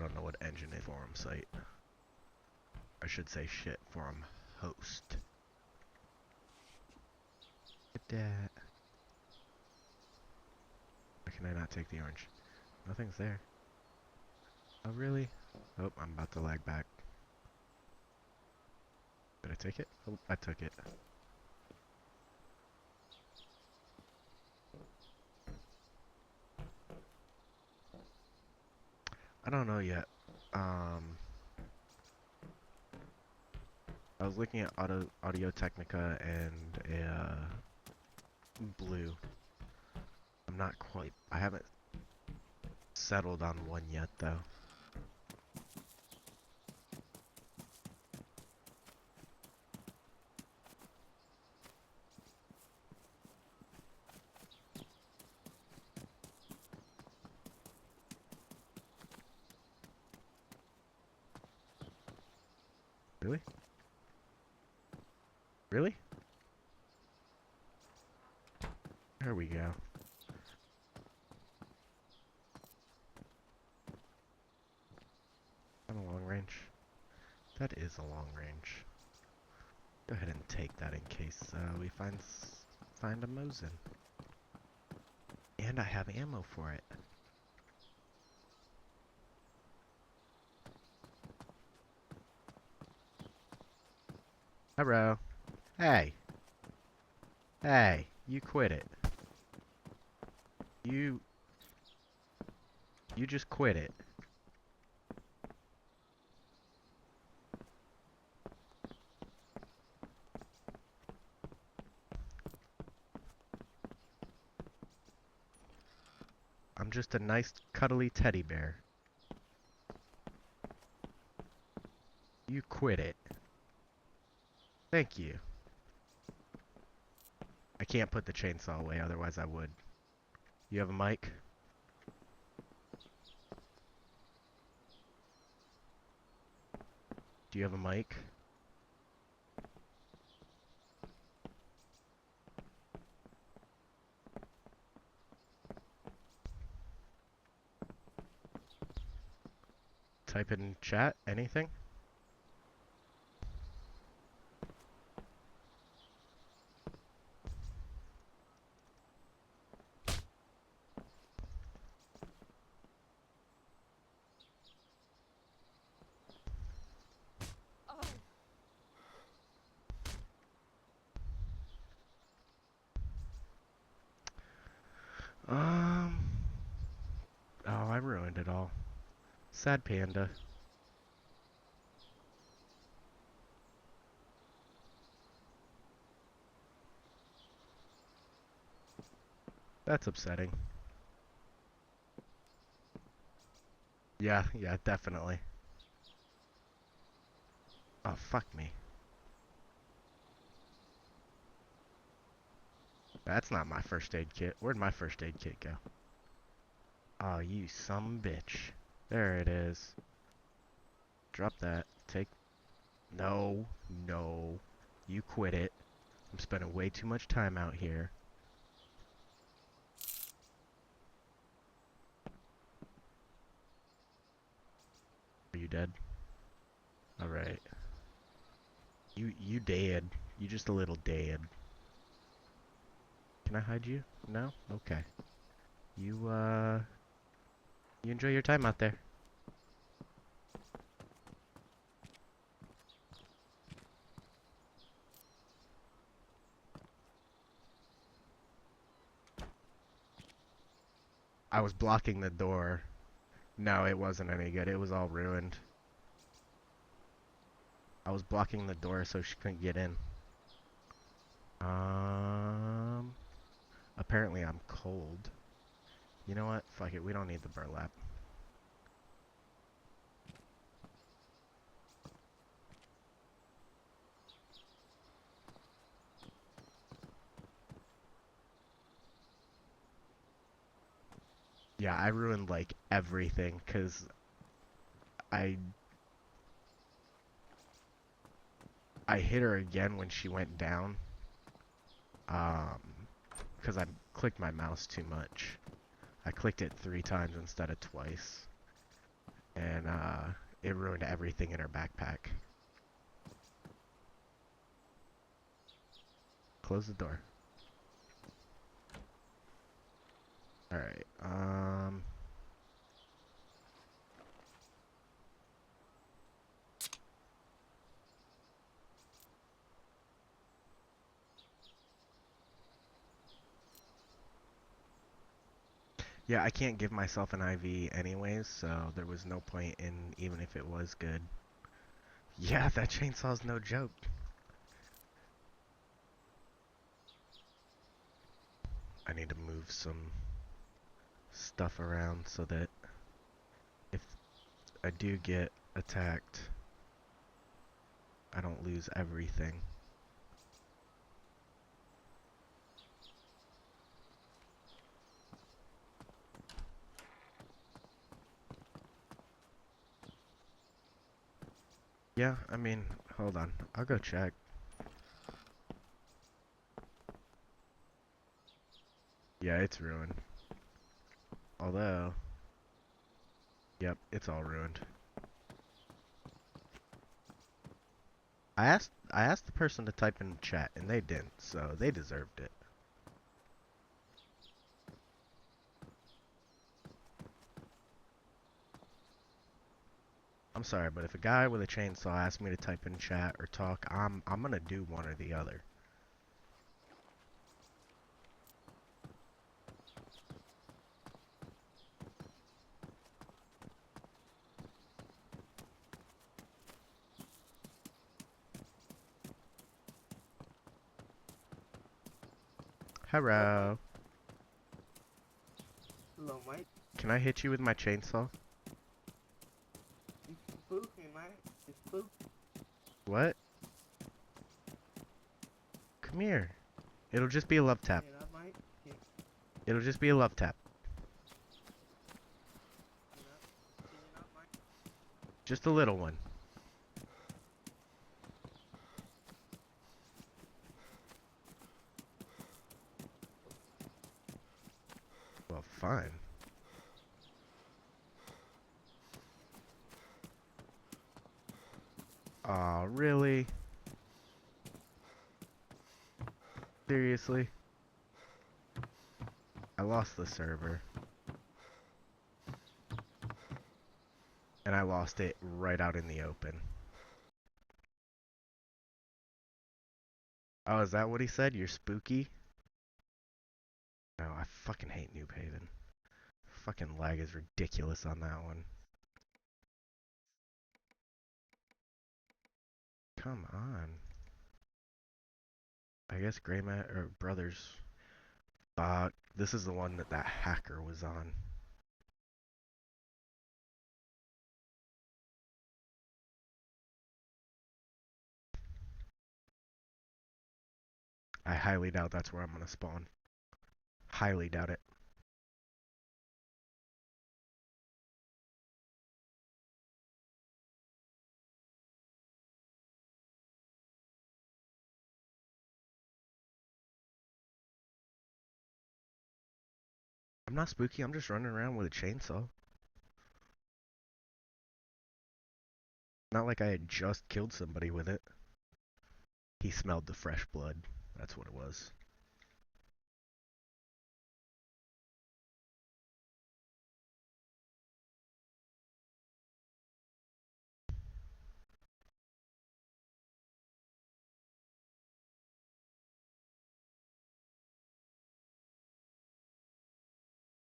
don't know what engine is. Forum site. I should say shit. Forum host. Get that. Why can I not take the orange? Nothing's there. Oh, really? Oh, I'm about to lag back. Did I take it? Oh, I took it. I don't know yet. I was looking at Audio Technica and a blue. I'm not quite. I haven't settled on one yet, though. Really? Really? There we go. On a long range. That is a long range. Go ahead and take that in case we find a Mosin. And I have ammo for it. Hi, bro. Hey. Hey, you quit it. You just quit it. I'm just a nice cuddly teddy bear. You quit it. Thank you. I can't put the chainsaw away, otherwise I would. You have a mic? Do you have a mic? Type in chat, anything? Oh, I ruined it all. Sad panda. That's upsetting. Yeah, definitely. Oh, fuck me. That's not my first aid kit. Where'd my first aid kit go? Oh, you bitch. There it is. Drop that. Take... No. No. You quit it. I'm spending way too much time out here. Are you dead? Alright. You dead. You just a little dead. Can I hide you? No? Okay. You enjoy your time out there. I was blocking the door. No, it wasn't any good. It was all ruined. I was blocking the door so she couldn't get in. Apparently I'm cold. You know what? Fuck it. We don't need the burlap. Yeah, I ruined, like, everything, because I hit her again when she went down. Because I clicked my mouse too much. I clicked it 3 times instead of twice. and it ruined everything in her backpack. Close the door. Alright, yeah, I can't give myself an IV anyways, so there was no point in even if it was good. Yeah, that chainsaw's no joke. I need to move some stuff around so that if I do get attacked, I don't lose everything. Yeah, I mean, hold on. I'll go check. Yeah, it's ruined. Although, yep, it's all ruined. I asked the person to type in chat and they didn't, so they deserved it. I'm sorry, but if a guy with a chainsaw asks me to type in chat or talk, I'm gonna do one or the other. Hello, Mike. Hello. Hello, Mike. Can I hit you with my chainsaw? You spook me, Mike. You spook. What? Come here. It'll just be a love tap. Say that, Mike. Say It'll just be a love tap. that. Say that, Mike. Just a little one. Well, fine. Aw, really? Seriously? I lost the server. And I lost it right out in the open. Oh, is that what he said? You're spooky? No, I fucking hate New Haven. Fucking lag is ridiculous on that one. Come on. I guess Greymat or Brothers. Fuck. This is the one that that hacker was on. I highly doubt that's where I'm gonna spawn. Highly doubt it. I'm not spooky, I'm just running around with a chainsaw. Not like I had just killed somebody with it. He smelled the fresh blood. That's what it was.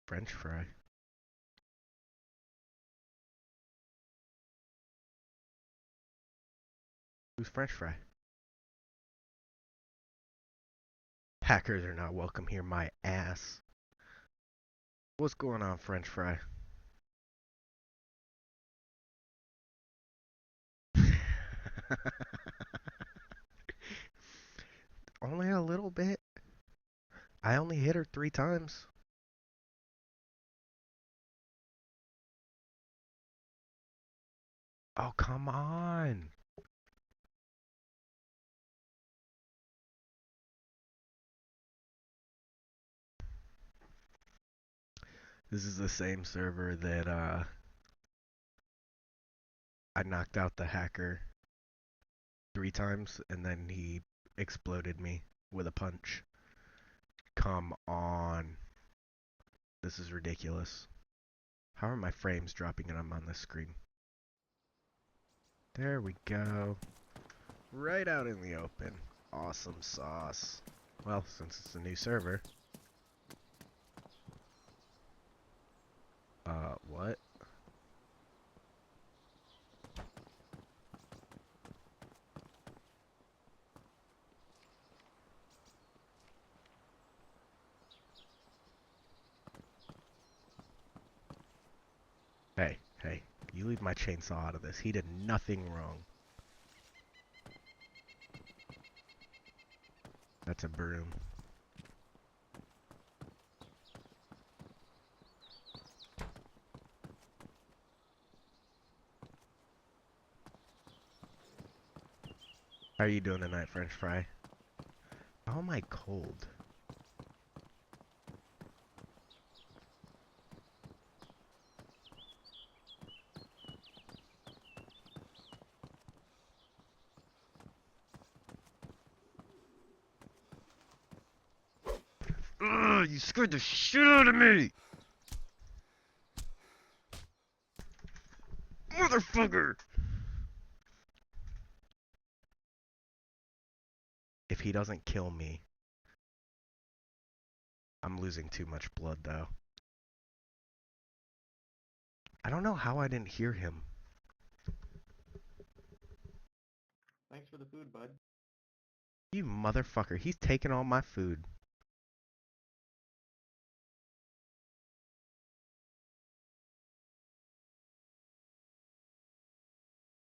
French fry. Who's French fry? Hackers are not welcome here, my ass. What's going on, French fry? Only a little bit. I only hit her 3 times. Oh, come on. This is the same server that I knocked out the hacker 3 times, and then he exploded me with a punch. Come on. This is ridiculous. How are my frames dropping and I'm on this screen? There we go. Right out in the open. Awesome sauce. Well, since it's a new server. What? Hey, hey, you leave my chainsaw out of this. He did nothing wrong. That's a broom. How are you doing tonight, French fry? How am I cold? Ugh, you scared the shit out of me! Motherfucker! If he doesn't kill me, I'm losing too much blood, though. I don't know how I didn't hear him. Thanks for the food, bud. You motherfucker, he's taking all my food.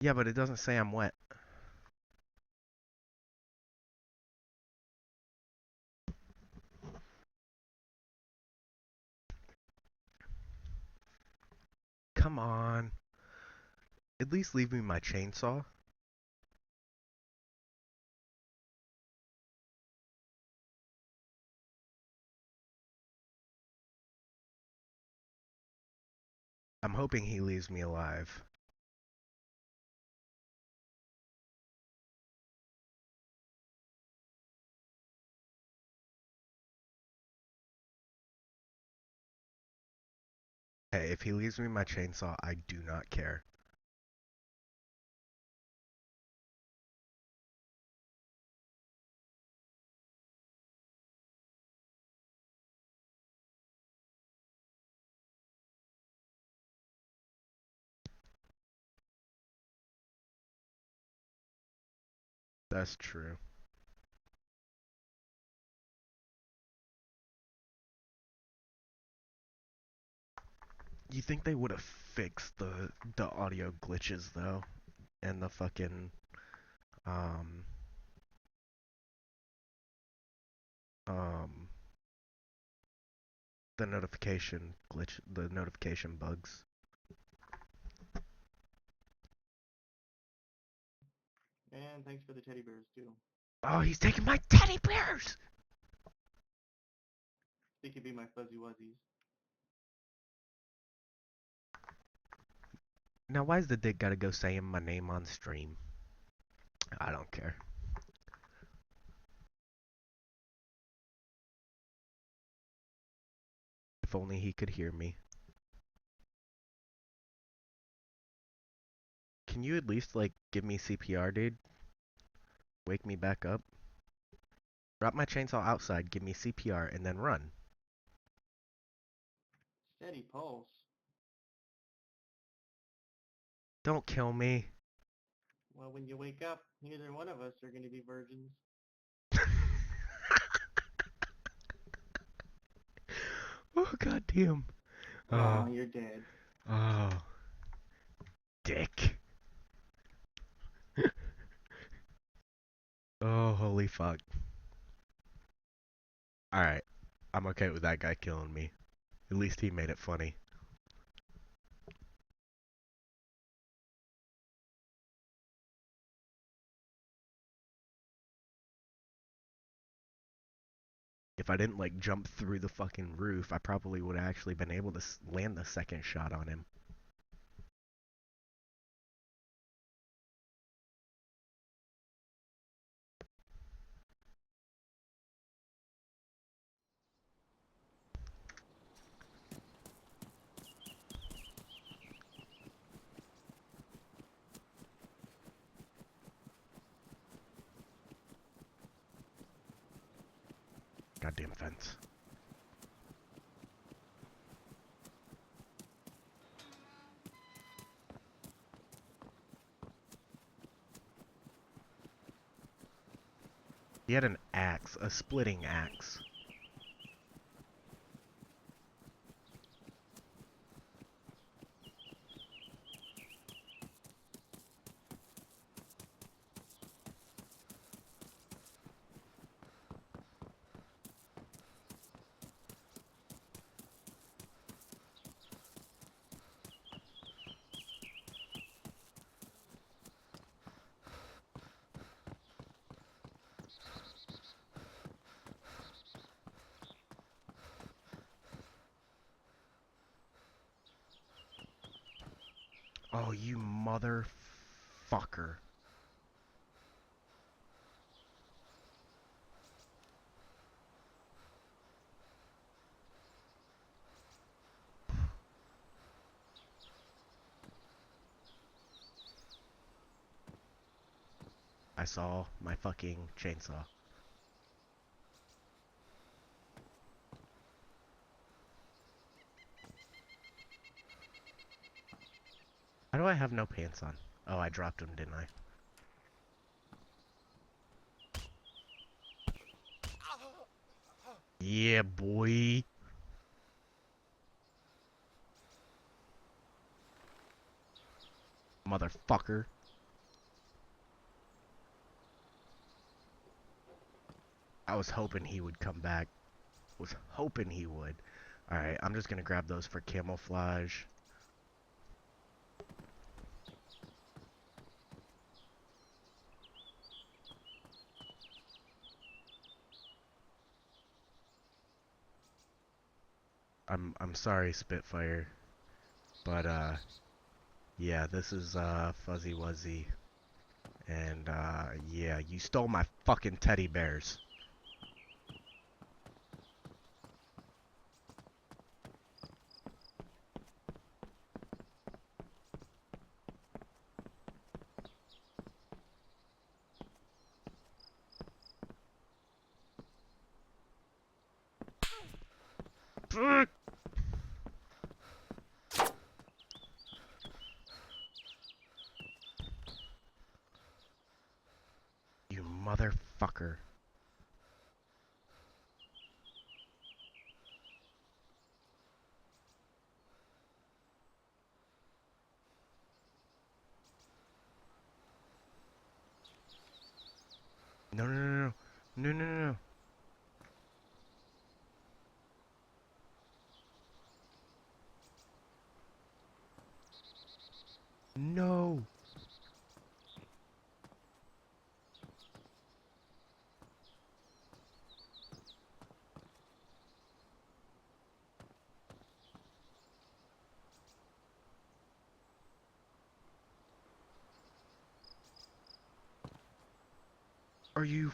Yeah, but it doesn't say I'm wet. Come on. At least leave me my chainsaw. I'm hoping he leaves me alive. Hey, if he leaves me my chainsaw, I do not care. That's true. You think they would have fixed the audio glitches though, and the fucking um um the notification glitch, the notification bugs. And thanks for the teddy bears, too. Oh, he's taking my teddy bears. They could be my fuzzy wuzzies. Now, why's the dick gotta go saying my name on stream? I don't care. If only he could hear me. Can you at least, like, give me CPR, dude? Wake me back up? Drop my chainsaw outside, give me CPR, and then run. Steady pulse. Don't kill me. Well, when you wake up, neither one of us are going to be virgins. Oh, goddamn. Oh, you're dead. Oh, dick. Oh, holy fuck. Alright. I'm okay with that guy killing me. At least he made it funny. If I didn't, like, jump through the fucking roof, I probably would have actually been able to land the second shot on him. Goddamn fence. He had an axe, a splitting axe. Oh, you motherfucker. I saw my fucking chainsaw. How do I have no pants on? Oh, I dropped them, didn't I? Yeah, boy. Motherfucker. I was hoping he would come back. Was hoping he would. Alright, I'm just gonna grab those for camouflage. I'm sorry, Spitfire. But yeah, this is Fuzzy Wuzzy. And yeah, you stole my fucking teddy bears. You motherfucker. No, no, no, no. No, no, no, no. No. Are you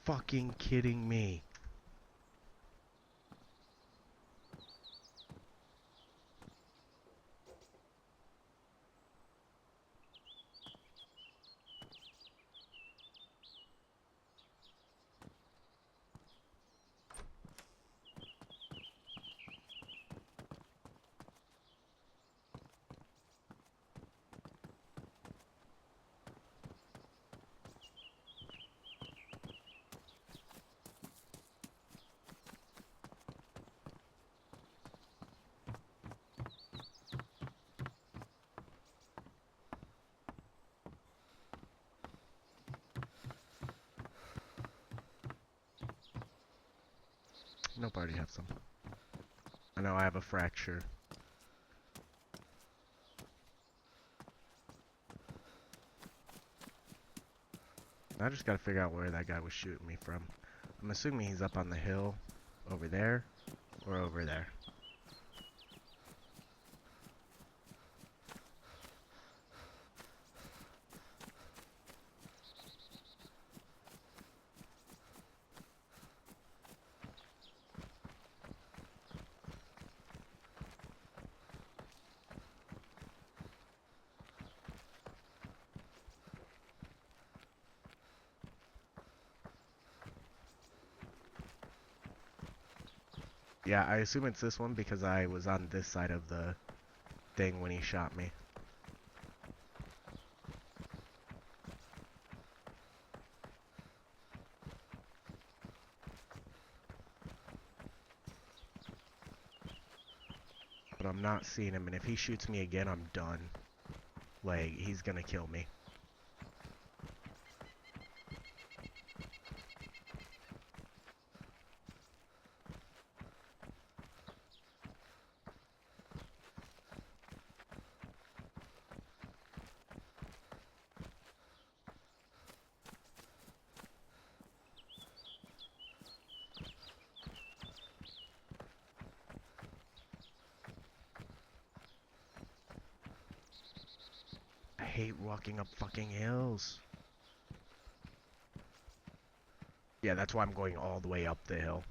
fucking kidding me? Nope, I already have some. I know I have a fracture. I just gotta figure out where that guy was shooting me from. I'm assuming he's up on the hill, over there, or over there. Yeah, I assume it's this one because I was on this side of the thing when he shot me. But I'm not seeing him, and if he shoots me again, I'm done. Like, he's gonna kill me. I hate walking up fucking hills. Yeah, that's why I'm going all the way up the hill.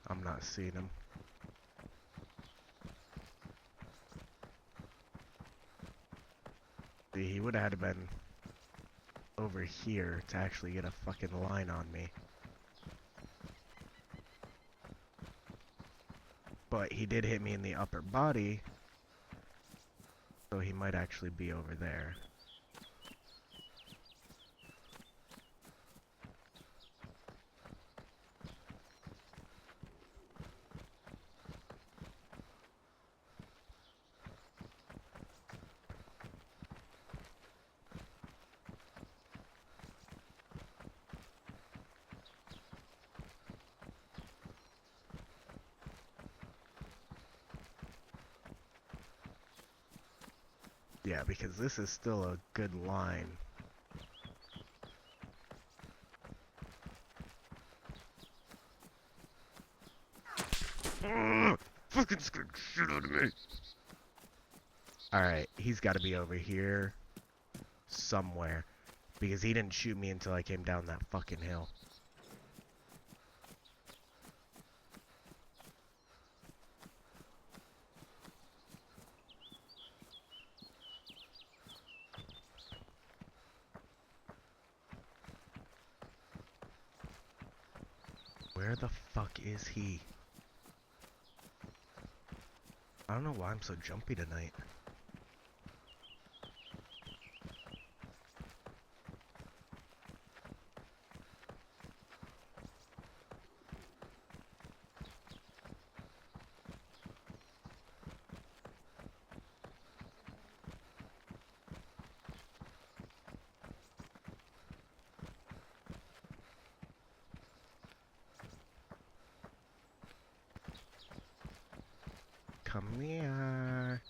I'm not seeing him. See, he would have had to been over here to actually get a fucking line on me. But he did hit me in the upper body, so he might actually be over there. Yeah, because this is still a good line. Fucking scared the shit out of me. Alright, he's got to be over here somewhere. Because he didn't shoot me until I came down that fucking hill. Where the fuck is he? I don't know why I'm so jumpy tonight. Come here.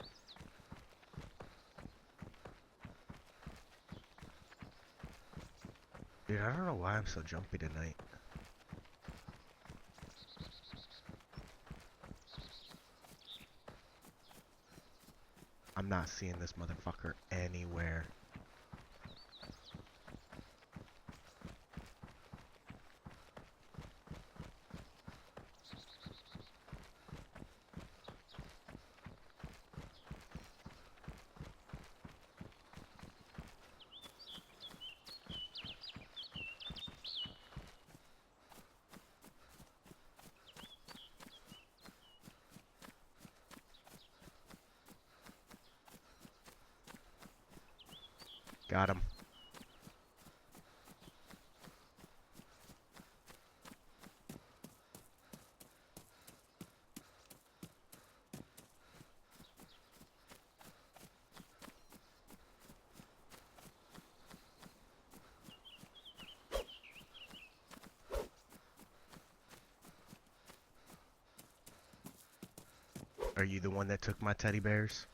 Dude, I don't know why I'm so jumpy tonight. I'm not seeing this motherfucker anywhere. Got him. Are you the one that took my teddy bears?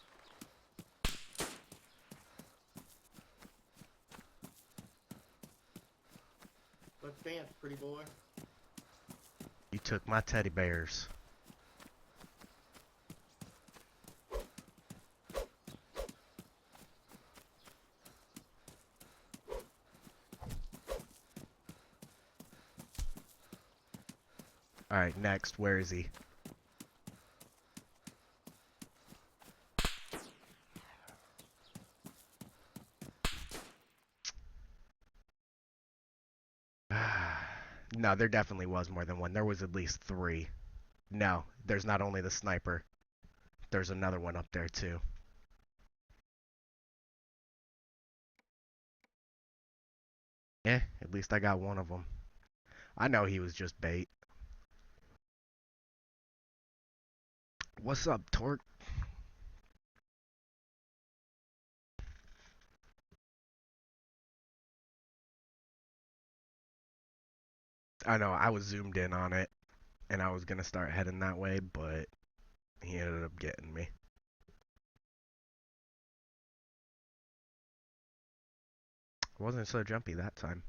Let's dance, pretty boy. You took my teddy bears. Alright, next. Where is he? No, there definitely was more than one. There was at least 3. No, there's not only the sniper. There's another one up there, too. At least I got one of them. I know he was just bait. What's up, Torque? I know, I was zoomed in on it, and I was gonna start heading that way, but he ended up getting me. Wasn't so jumpy that time.